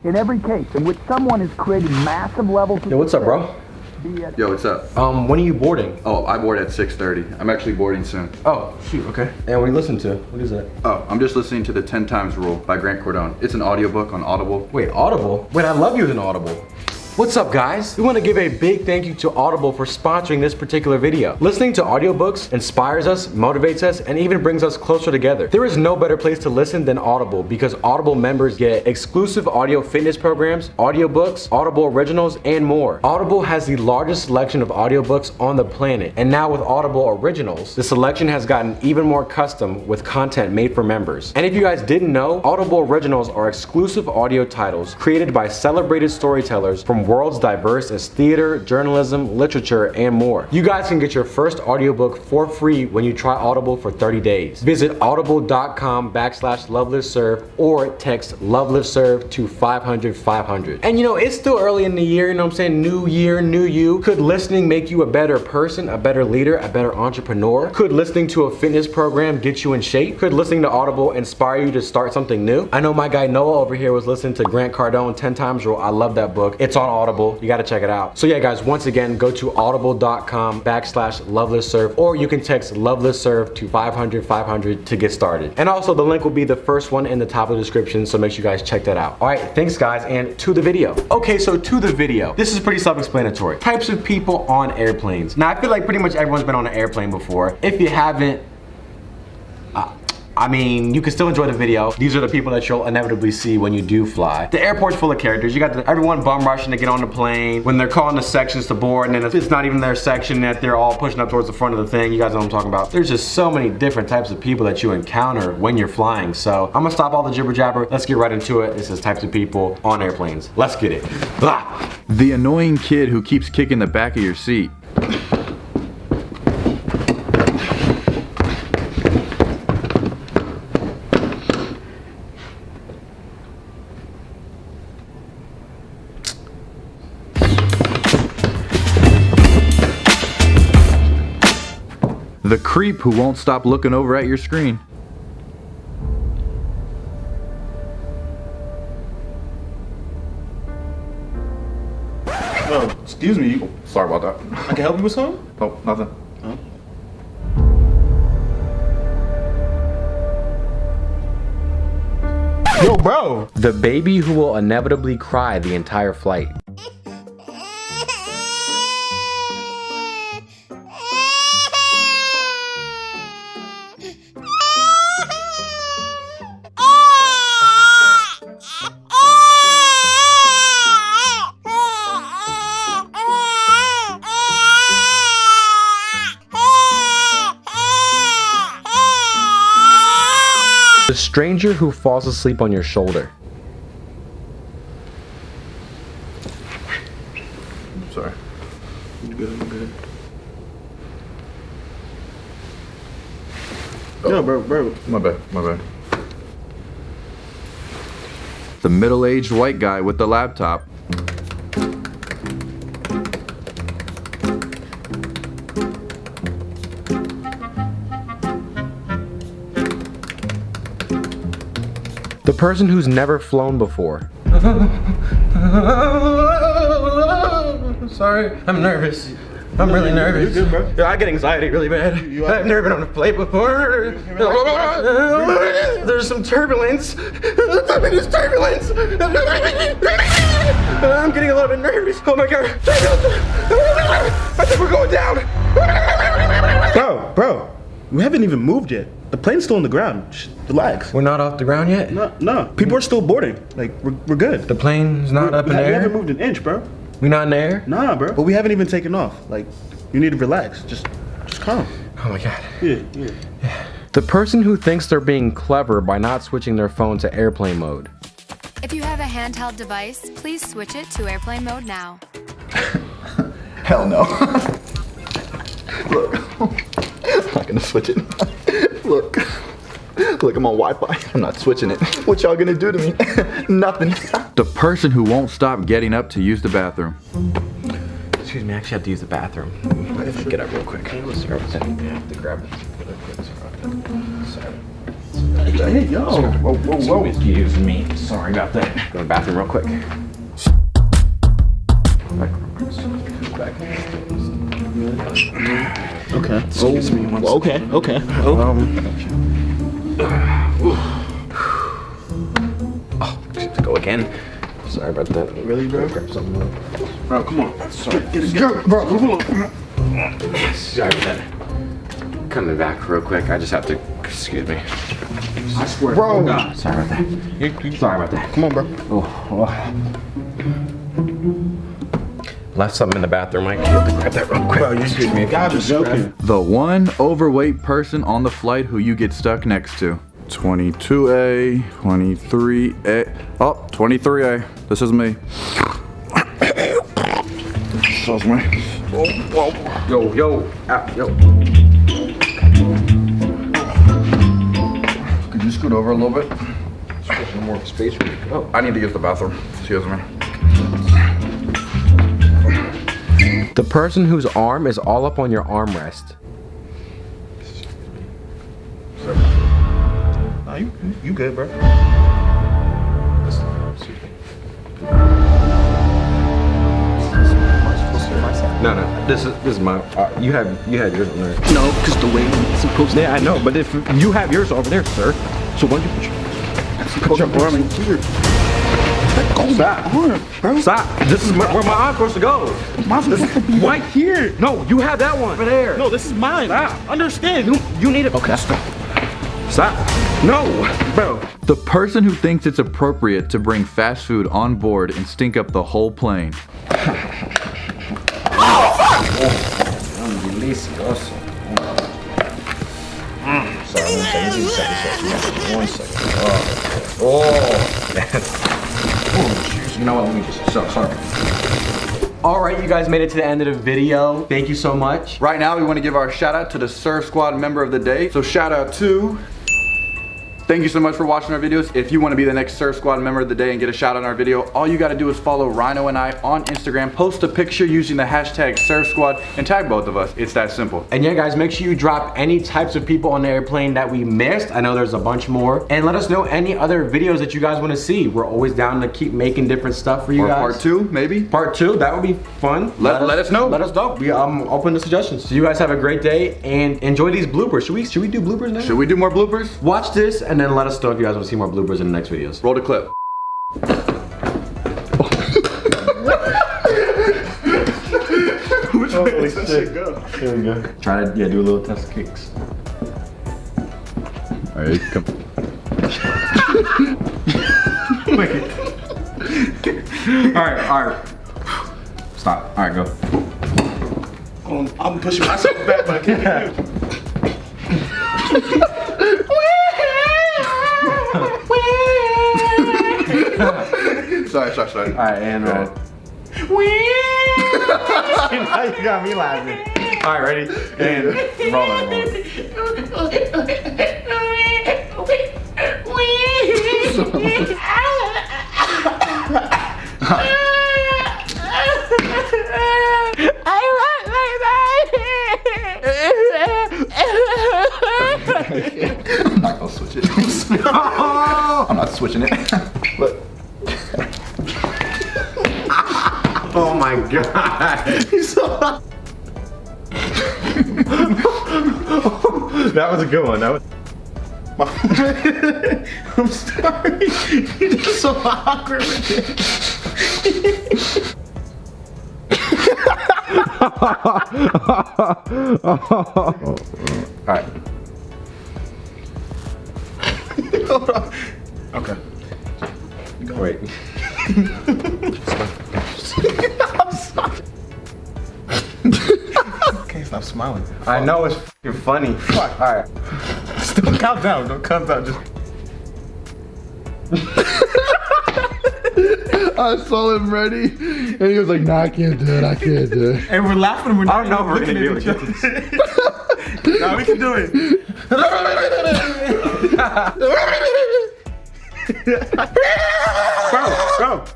In every case in which someone is creating massive levels of... Yo, what's up, bro? Yo, what's up? When are you boarding? Oh, I board at 6:30. I'm actually boarding soon. Oh, shoot, okay. And what are you listening to? What is that? Oh, I'm just listening to the 10 Times Rule by Grant Cardone. It's an audiobook on Audible. Wait, Audible? Wait, I love using Audible. What's up, guys? We want to give a big thank you to Audible for sponsoring this particular video. Listening to audiobooks inspires us, motivates us, and even brings us closer together. There is no better place to listen than Audible because Audible members get exclusive audio fitness programs, audiobooks, Audible originals, and more. Audible has the largest selection of audiobooks on the planet, and now with Audible originals, the selection has gotten even more custom with content made for members. And if you guys didn't know, Audible originals are exclusive audio titles created by celebrated storytellers from worlds diverse as theater, journalism, literature, and more. You guys can get your first audiobook for free when you try Audible for 30 days. Visit audible.com/LoveLiveServe or text LoveLiveServe to 500-500. And you know, it's still early in the year, you know what I'm saying? New year, new you. Could listening make you a better person, a better leader, a better entrepreneur? Could listening to a fitness program get you in shape? Could listening to Audible inspire you to start something new? I know my guy Noah over here was listening to Grant Cardone, 10 Times Rule. I love that book. It's on Audible. You got to check it out. So yeah, guys, once again, go to audible.com/LoveLiveServe, or you can text LoveLiveServe to 500-500 to get started. And also the link will be the first one in the top of the description, so make sure you guys check that out. All right, thanks guys, and to the video. Okay, so to the video. This is pretty self-explanatory. Types of people on airplanes. Now, I feel like pretty much everyone's been on an airplane before. If you haven't, I mean, you can still enjoy the video. These are the people that you'll inevitably see when you do fly. The airport's full of characters. You got everyone bum rushing to get on the plane. When they're calling the sections to board, and then it's not even their section that they're all pushing up towards the front of the thing. You guys know what I'm talking about. There's just so many different types of people that you encounter when you're flying. So I'm gonna stop all the jibber jabber. Let's get right into it. This is types of people on airplanes. Let's get it. Blah. The annoying kid who keeps kicking the back of your seat. The creep who won't stop looking over at your screen. Oh, excuse me. Sorry about that. I can help you with something? Oh, nothing. Huh? Yo, bro. The baby who will inevitably cry the entire flight. The stranger who falls asleep on your shoulder. Sorry. You good, you good. Oh. Yo, bro. My bad. The middle-aged white guy with the laptop. The person who's never flown before. Sorry, I'm nervous. I'm really nervous. You're good, bro. Yeah, I get anxiety really bad. I've never been on a flight before. There's some turbulence. There's turbulence. I'm getting a little bit nervous. Oh my god. I think we're going down. Bro. We haven't even moved yet. The plane's still on the ground. Just relax. We're not off the ground yet? No. People are still boarding. Like, we're good. The plane's not up in the We air? haven't moved an inch, bro. We not in the air? Nah, bro. But we haven't even taken off. Like, you need to relax. Just calm. Oh my god. Yeah. The person who thinks they're being clever by not switching their phone to airplane mode. If you have a handheld device, please switch it to airplane mode now. Hell no. Look. I'm not gonna switch it. Look, I'm on Wi-Fi. I'm not switching it. What y'all gonna do to me? Nothing. The person who won't stop getting up to use the bathroom. Excuse me, I actually have to use the bathroom. If I get up real quick. I have to grab it. Sorry. Hey, yo. Whoa. Excuse me. Sorry about that. Go to the bathroom real quick. Okay. Excuse me. Okay. To go again. Sorry about that. Really, bro? Grab something up. Bro, come on. Sorry. Get it. Bro, hold on. Sorry about that. Coming back real quick. I just have to. Excuse me. I swear. Bro. Oh, God. Sorry about that. Sorry about that. Come on, bro. Oh. Left something in the bathroom. I have to grab that real quick. Bro, excuse me. God, just joking. The one overweight person on the flight who you get stuck next to. 22A, 23A. Oh, 23A. This is me. This is me. Yo. Could you scoot over a little bit? Just more space for you. Oh, I need to use the bathroom. Excuse me. The person whose arm is all up on your armrest. Nah, you good, bro. No. This is my. You had yours on there. No, because the way it's supposed to. Yeah, I know, but if you have yours over there, sir, so why don't you Put your arm in here. stop? Bro. Stop! This is where my arm's supposed to go. Mine's supposed to be right here. No, you have that one over there. No, this is mine. Stop. Understand? You need it. Okay, stop. Stop. No, bro. The person who thinks it's appropriate to bring fast food on board and stink up the whole plane. Delicioso. Sorry, one second. You know what? Let me just. Sorry. All right, you guys made it to the end of the video. Thank you so much. Right now, we want to give our shout out to the Surf Squad member of the day. So shout out to... Thank you so much for watching our videos. If you want to be the next Surf Squad member of the day and get a shout out on our video, all you got to do is follow Rhino and I on Instagram, post a picture using the hashtag Surf Squad, and tag both of us. It's that simple. And yeah, guys, make sure you drop any types of people on the airplane that we missed. I know there's a bunch more. And let us know any other videos that you guys want to see. We're always down to keep making different stuff for you Or guys. part 2, maybe? Part 2, that would be fun. Let us know. Let us know. We open to suggestions. So you guys have a great day and enjoy these bloopers. Should we do bloopers now? Should we do more bloopers? Watch this and then let us know if you guys want to see more bloopers in the next videos. Roll the clip. Which way does that shit go? Here we go. Try to do a little test of kicks. All right, come. All right. Stop. All right, go. I'm pushing myself back, but I can't do it. Sorry. All right, and roll. Now you got me laughing. All right, ready? And roll it. I'm not gonna switch it. I'm not switching it. Look. Oh my god. That was a good one. That was. I'm sorry. You're just so awkward with it. All right. Hold on. Okay. Wait. I'm sorry. Can't stop smiling. I know it's f***ing funny. Fuck. All right. Just don't count down. Don't count down. Just. I saw him ready, and he was like, "Nah, I can't do it. I can't do it." And we're laughing. We're I not don't know if we're looking gonna at be each able to other. Nah, we can do it.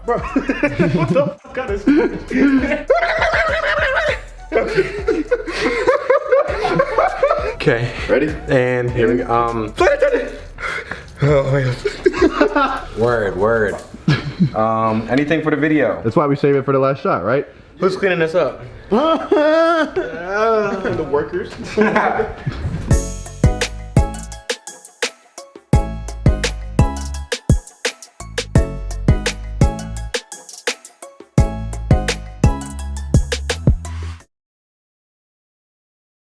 Bro. What the fuck kind of Okay. Ready? And here we go. Word. Anything for the video? That's why we save it for the last shot, right? Who's cleaning this up? The workers.